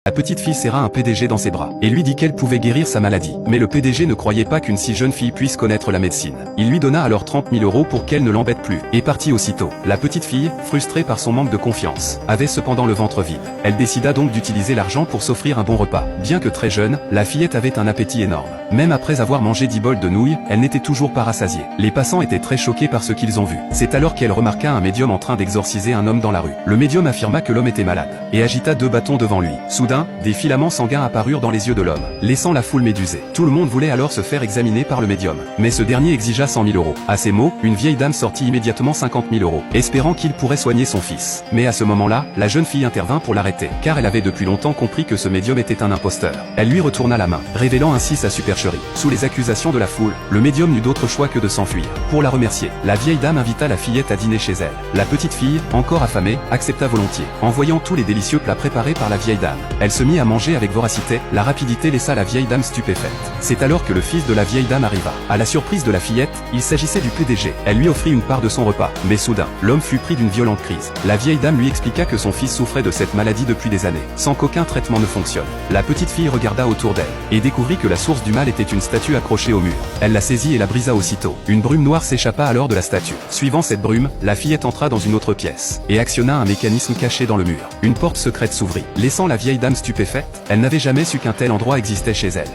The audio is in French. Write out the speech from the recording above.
La petite fille serra un PDG dans ses bras et lui dit qu'elle pouvait guérir sa maladie. Mais le PDG ne croyait pas qu'une si jeune fille puisse connaître la médecine. Il lui donna alors 30 000 € pour qu'elle ne l'embête plus et partit aussitôt. La petite fille, frustrée par son manque de confiance, avait cependant le ventre vide. Elle décida donc d'utiliser l'argent pour s'offrir un bon repas. Bien que très jeune, la fillette avait un appétit énorme. Même après avoir mangé 10 bols de nouilles, elle n'était toujours pas rassasiée. Les passants étaient très choqués par ce qu'ils ont vu. C'est alors qu'elle remarqua un médium en train d'exorciser un homme dans la rue. Le médium affirma que l'homme était malade et agita 2 bâtons devant lui. Soudain, des filaments sanguins apparurent dans les yeux de l'homme, laissant la foule médusée. Tout le monde voulait alors se faire examiner par le médium. Mais ce dernier exigea 100 000 €. À ces mots, une vieille dame sortit immédiatement 50 000 €, espérant qu'il pourrait soigner son fils. Mais à ce moment-là, la jeune fille intervint pour l'arrêter, car elle avait depuis longtemps compris que ce médium était un imposteur. Elle lui retourna la main, révélant ainsi sa supercherie. Sous les accusations de la foule, le médium n'eut d'autre choix que de s'enfuir. Pour la remercier, la vieille dame invita la fillette à dîner chez elle. La petite fille, encore affamée, accepta volontiers. En voyant tous les délicieux plats préparés par la vieille dame, elle se mit à manger avec voracité. La rapidité laissa la vieille dame stupéfaite. C'est alors que le fils de la vieille dame arriva. À la surprise de la fillette, il s'agissait du PDG. Elle lui offrit une part de son repas. Mais soudain, l'homme fut pris d'une violente crise. La vieille dame lui expliqua que son fils souffrait de cette maladie depuis des années, sans qu'aucun traitement ne fonctionne. La petite fille regarda autour d'elle et découvrit que la source du mal était une statue accrochée au mur. Elle la saisit et la brisa aussitôt. Une brume noire s'échappa alors de la statue. Suivant cette brume, la fillette entra dans une autre pièce et actionna un mécanisme caché dans le mur. Une porte secrète s'ouvrit, laissant la vieille dame stupéfaite. Elle n'avait jamais su qu'un tel endroit existait chez elle.